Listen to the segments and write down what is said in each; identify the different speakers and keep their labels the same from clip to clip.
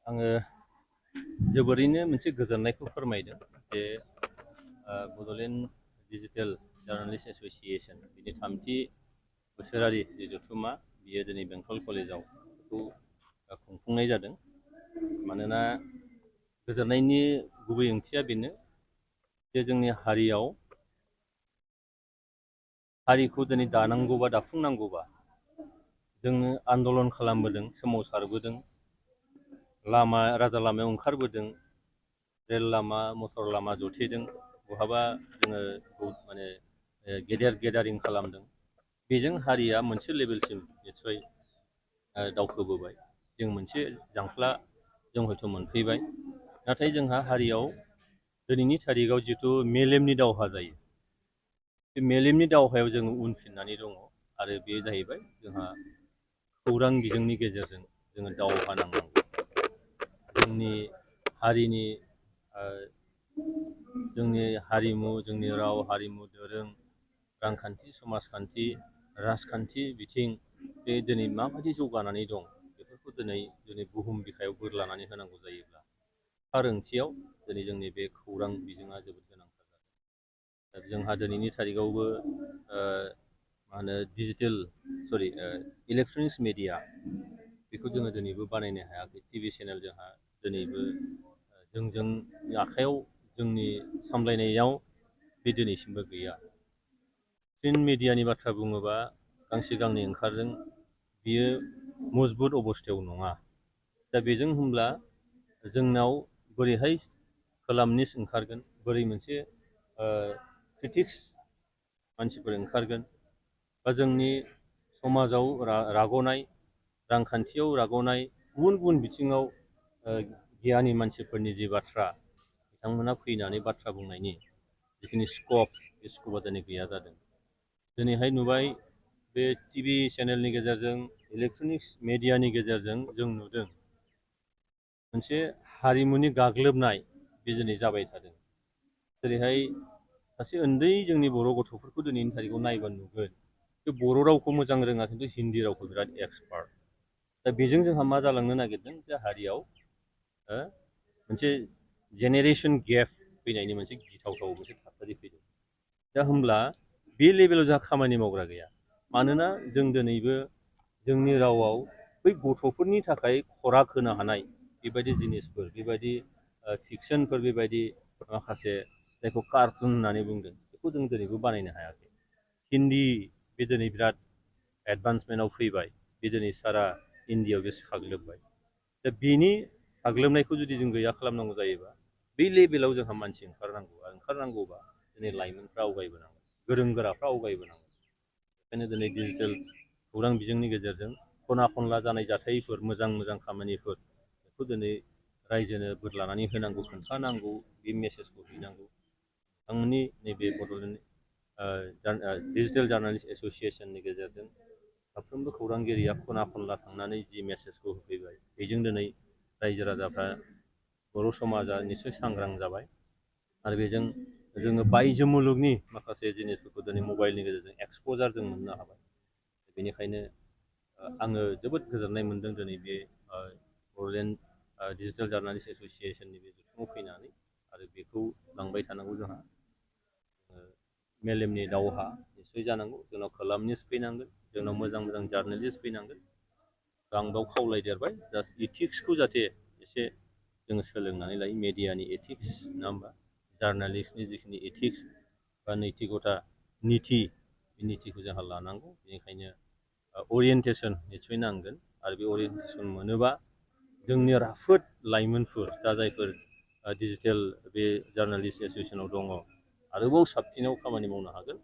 Speaker 1: आङो जोबोरैनो मोनसे गोजोननायखौ फोरमायदों जे बड'लेण्ड डिजिटेल जार्नालिस्ट एस'सिएशन बिनि 3थि बोसोरारि जि जथुम्मा बियो दिनै बेंटल कलेजाव बेखौ खुंफुंनाय जादों। मानोना गोजोननायनि गुबै ओंथिया बेनो जे जोंनि हारिखौ दिनै दानांगौबा दाफुंनांगौबा जोङो आन्दलन खालामबोदों, सोमावसारबोदों, राजा लामायाव ओंखारबोदों, रेल लामा, मटर लामा जथेदों, बहाबा जोङो माने गेदारिं खालामदों। बेजों हारिया मोनसे लेभेलसिम निस्सय दावखोबोबाय। जों मोनसे जांख्ला जों हयथ' मोनफैबाय। नाथाय जोंहा हारियाव दिनैनि थारिखआव जिथु मेलेमनि दावहा जायो, बे मेलेमनि दावहायाव जोङो उनफिननानै दङ आरो बे जाहैबाय जोंहा खौरां बिजोंनि गेजेरजों जोङो दावहा नांनांगौ। जोंनि हारिनि जोंनि हारिमु, जोंनि राव हारिमु, दोरों, रांखान्थि, समाजखान्थि, राजखान्थि बिथिं बे दिनै माबायदि जौगानानै दं बेफोरखौ दिनै बुहुम बिखायाव बोरलानानै होनांगौ जायोब्ला थार ओंथियाव दिनै जोंनि बे खौरां बिजोङा जोबोद गोनांथार जादों। जोंहा दिनैनि थारिखआवबो इलेक्ट्रनिक्स मिडिया बेखौ जोङो दिनैबो बानायनो हायाखै। टिभि चेनेल जोंहा दिनैबो जोंनि आखाइयाव जोंनि सामलायनायाव बे दिनैसिमबो गैया। प्रिन्ट मिडियानि बाथ्रा बुङोबा गांसे गांनै ओंखारदों, बियो मजबुत अबस्थायाव नङा। दा बेजों होमब्ला जोंनाव बोरैहाय कलामनिस्ट ओंखारगोन, बोरै मोनसे क्रिटिक्स मानसिफोर ओंखारगोन, बा जोंनि समाजाव राग'नाय, रांखान्थियाव राग'नाय, गुबुन गुबुन बिथिङाव गियानि मानसिफोरनि जि बाथ्रा बिथांमोना फैनानै बाथ्रा बुंनायनि जिखिनि स्कप, बे स्कपा दिनै गैया जादों। दिनैहाय नुबाय बे टिभि चेनेलनि गेजेरजों, इलेक्ट्रनिक्स मिडियानि गेजेरजों जों नुदों मोनसे हारिमुनि गाग्लोबनाय बे दिनै जाबाय थादों। जेरैहाय सासे उन्दै जोंनि बर' गथ'फोरखौ दिनैनि थारिखआव नायबा नुगोन बे बर' रावखौ मोजां रोङा, खिन्थु हिन्दी रावखौ बिराद एक्सपार्ट। दा बेजों जोंहा मा जालांनो नागिरदों, जे हारियाव मोनसे जेनेरेसन गेप फैनायनि मोनसे गिथावथाव मोनसे थासारि फैदों। दा होमब्ला बे लेभेलाव जोंहा खामानि मावग्रा गैया। मानोना जों दिनैबो जोंनि रावाव बै गथ'फोरनि थाखाय खराग होनो हानाय बेबायदि जिनिसफोर, बेबायदि फिक्सनफोर, बेबायदि माखासे जायखौ कार्टुन होननानै बुंदों, बेखौ जों दिनैबो बानायनो हायाखै। हिन्दी बे दिनै बिराद एडभान्समेन्टआव फैबाय, बे दिनै सारा इण्डियाआव बे साग्लोबबाय। दा बेनि साग्लोबनायखौ जुदि जों गैया खालामनांगौ जायोबा बे लेभेलाव जोंहा मानसि ओंखारनांगौ। ओंखारनांगौबा दिनै लाइमोनफ्रा आवगायबोनांगोन, गोरों गोराफ्रा आवगायबोनांगोन। बेखायनो दिनै डिजिटेल खौरां बिजोंनि गेजेरजों खना खनला जानाय जाथायफोर, मोजां मोजां खामानिफोर, बेखौ दिनै रायजोनो बोरलानानै होनांगौ, खोन्थानांगौ, बे मेसेजखौ हैनांगौ। बिथांमोननि नैबे बड'लेण्ड डिजिटेल जार्नालिस्ट एस'सिएशननि गेजेरजों साफ्रोमबो खौरांगिरिया खना खनला थांनानै जि मेसेजखौ होफैबाय, बेजों दिनै रायजो राजाफ्रा, बर' समाजा निस्सय सांग्रां जाबाय। आरो बेजों जोङो बायजो मुलुगनि माखासे जिनिसफोरखौ दिनै मबाइलनि गेजेरजों एक्सप'जार जों मोननो हाबाय। बेनिखायनो आङो जोबोद गोजोननाय मोनदों दिनै बे बड'लेण्ड डिजिटेल जार्नालिस्ट एस'सिएशननि बे जथुमाव फैनानै। आरो बेखौ लांबाय थानांगौ जोंहा। मेलेमनि दावहा निस्सय जानांगौ, जोंनाव कलामनिस्ट फैनांगोन, जोंनाव मोजां मोजां जार्नेलिस्ट फैनांगोन। आं बाव खावलायदेरबाय जास्ट इथिक्सखौ जाहाथे एसे जोङो सोलोंनानै लायो, मेडियानि एथिक्स, नङा होमबा, जार्नालिस्टनि जिखिनि एथिक्स बा नैतिकता, निथि, बे निथिखौ जोंहा लानांगौ। बेनिखायनो अरियेन्टेसन निस्सय नांगोन। आरो बे अरियेन्टेसन मोनोबा जोंनि राफोद लाइमोनफोर, दा जायफोर डिजिटेल बे जार्नालिस्ट एस'सिएशनाव दङ, आरोबाव साबसिनाव खामानि मावनो हागोन,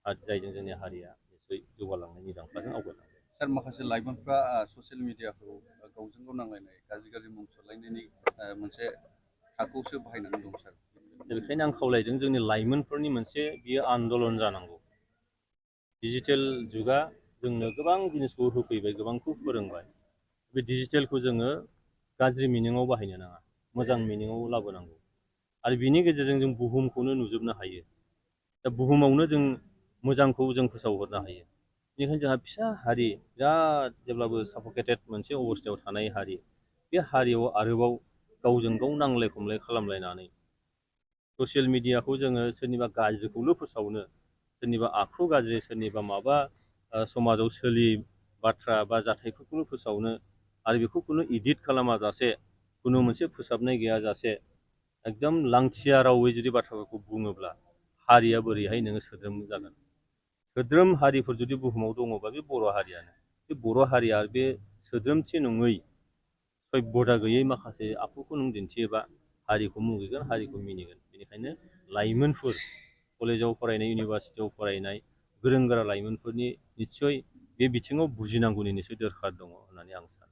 Speaker 1: आरो जायजों जोंनि हारिया निस्सय जौगालांनायनि जांख्लाजों आवगायलांगोन।
Speaker 2: सार, माखासे लाइमोनफ्रा ससियेल मिडियाखौ गावजों गाव नांलायनाय, गाज्रि गाज्रि मुं सुरलायनायनि मोनसे थाखोआवसो बाहायनानै दं सार।
Speaker 1: बेखायनो आं खावलायदों जोंनि लाइमोनफोरनि मोनसे बियो आन्दलन जानांगौ। डिजिटेल जुगा जोंनो गोबां जिनिसखौ होफैबाय, गोबांखौ फोरोंबाय। बे डिजिटेलखौ जोङो गाज्रि मिनिङाव बाहायनो नाङा, मोजां मिनिङाव लाबोनांगौ। आरो बिनि गेजेरजों जों बुहुमखौनो नुजोबनो हायो। दा बुहुमावनो जों मोजांखौ जों फोसावहरनो हायो। बेनिखायनो जोंहा फिसा हारि, बिराद जेब्लाबो साफ'केटेड मोनसे अबस्थायाव थानाय हारि, बे हारियाव आरोबाव गावजों गाव नांलाय खमलाय खालामलायनानै ससियेल मिडियाखौ जोङो सोरनिबा गाज्रिखौल' फोसावनो, सोरनिबा आखु गाज्रि, सोरनिबा माबा समाजाव सोलियै बाथ्रा बा जाथायफोरखौल' फोसावनो आरो बेखौ खुनु इडिट खालामाजासे, खुनु मोनसे फोसाबनाय गैयाजासे एकदम लांथिया रावै जुदि बाथ्राफोरखौ बुङोब्ला हारिया बोरैहाय नोङो सोद्रोम जागोन? सोद्रोम हारिफोर जुदि बुहुमाव दङबा बे बर' हारियानो। बे बर' हारिया बे सोद्रोमथि नङै, सभ्यता गैयै माखासे आखुखौ नों दिन्थियोबा हारिखौ मुगैगोन, हारिखौ मिनिगोन। बेनिखायनो लाइमोनफोर, कलेजाव फरायनाय, इउनिभारसिटियाव फरायनाय गोरों गोरा लाइमोनफोरनि निस्सय बे बिथिङाव बुजिनांगौनि निस्सय दोरखार दङ होननानै आं सानो।